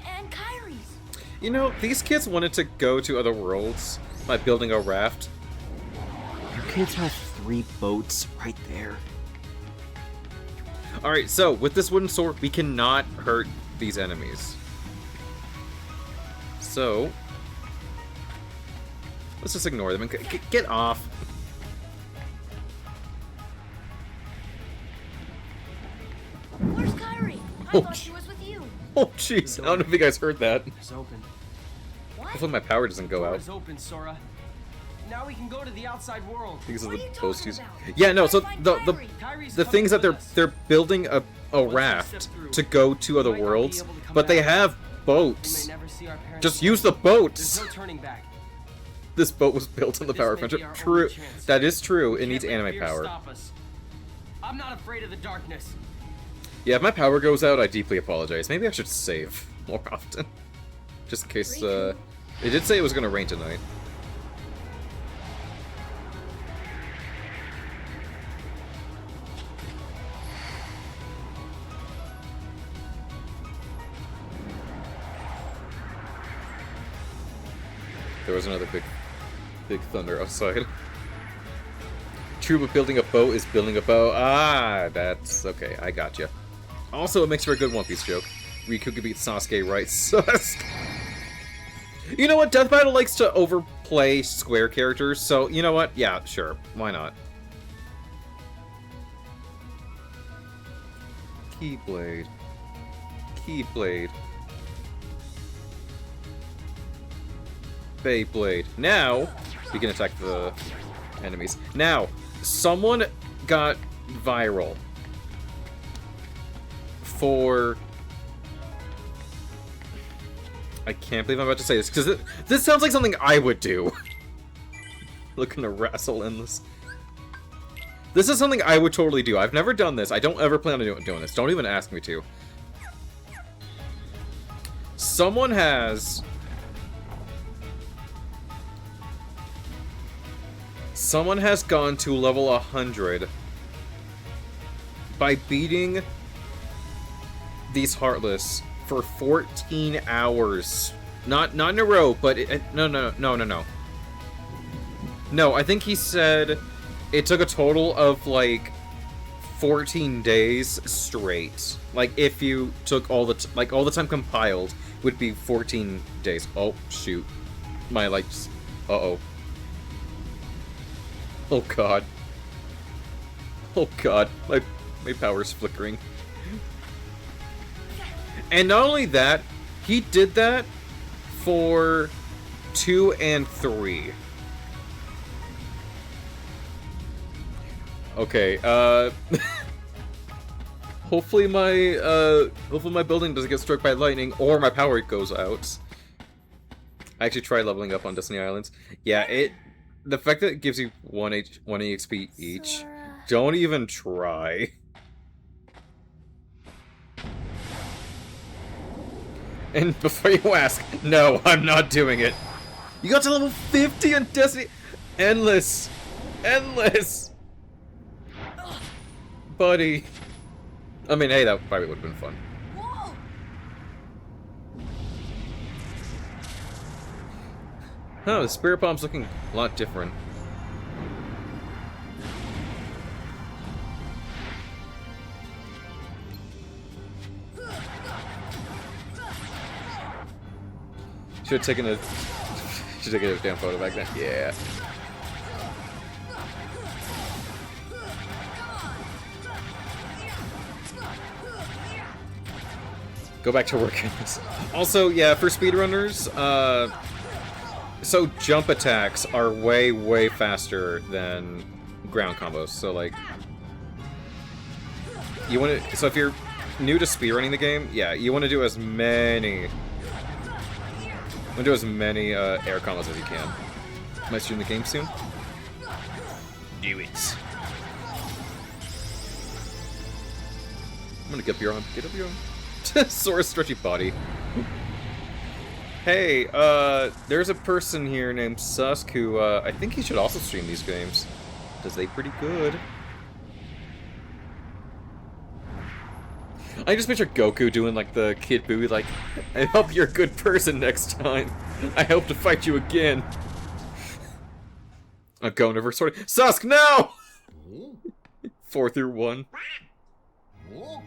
And Kairi's. You know, these kids wanted to go to other worlds by building a raft. You kids have 3 boats right there. Alright, so with this wooden sword, we cannot hurt these enemies. So, let's just ignore them and get off. Where's Kairi? I thought she was with you. Oh jeez, I don't know if you guys heard that. It's open. Hopefully my power doesn't go out. It's open, Sora. Now we can go to the outside world. Because of the posties. Yeah, no, so the things that they're building a raft to go to other worlds, but they have boats. Just use the boats. There's no turning back. This boat was built on the power of friendship. True. That is true. It needs anime power. I'm not afraid of the darkness. Yeah, if my power goes out, I deeply apologize. Maybe I should save more often. Just in case, it did say it was gonna rain tonight. There was another big thunder outside. True, but building a boat is building a bow. Ah, that's okay. I gotcha. Also, it makes for a good One Piece joke. Riku could beat Sasuke, right? Sasuke. You know what? Death Battle likes to overplay square characters, so you know what? Yeah, sure. Why not? Keyblade. Keyblade. Beyblade. Now, we can attack the enemies. Now, someone got viral for... I can't believe I'm about to say this, because this sounds like something I would do. Looking to wrestle endless. This is something I would totally do. I've never done this. I don't ever plan on doing this. Don't even ask me to. Someone has... Someone has gone to level 100 by beating these Heartless for 14 hours. Not in a row, but no. No, I think he said it took a total of like 14 days straight. Like if you took all the all the time compiled would be 14 days. Oh shoot. My uh-oh. Oh god. Oh god, my power's flickering. And not only that, he did that for 2 and 3. Okay, Hopefully my building doesn't get struck by lightning or my power goes out. I actually tried leveling up on Destiny Islands. Yeah, the fact that it gives you 1 EXP each, Sora. don't even try. And before you ask, no, I'm not doing it. You got to level 50 on Destiny. Endless. Endless. Buddy. I mean, hey, that probably would have been fun. Whoa! Oh, the Spirit Bomb's looking a lot different. Should have taken a damn photo back then. Yeah. Go back to work. Also, yeah, for speedrunners, so jump attacks are way, way faster than ground combos. So like, you want to. So if you're new to speedrunning the game, yeah, you want to do as many. Air combos as you can. Am I streaming the game soon? Do it. I'm gonna get up your arm. Get up your arm. Sora's stretchy body. Hey, there's a person here named Susk who, I think he should also stream these games. Because they pretty good. I just picture Goku doing, like, the Kid Buu, like, I hope you're a good person next time. I hope to fight you again. I'm going over sword. Susk, no! 4 through 1. Oh?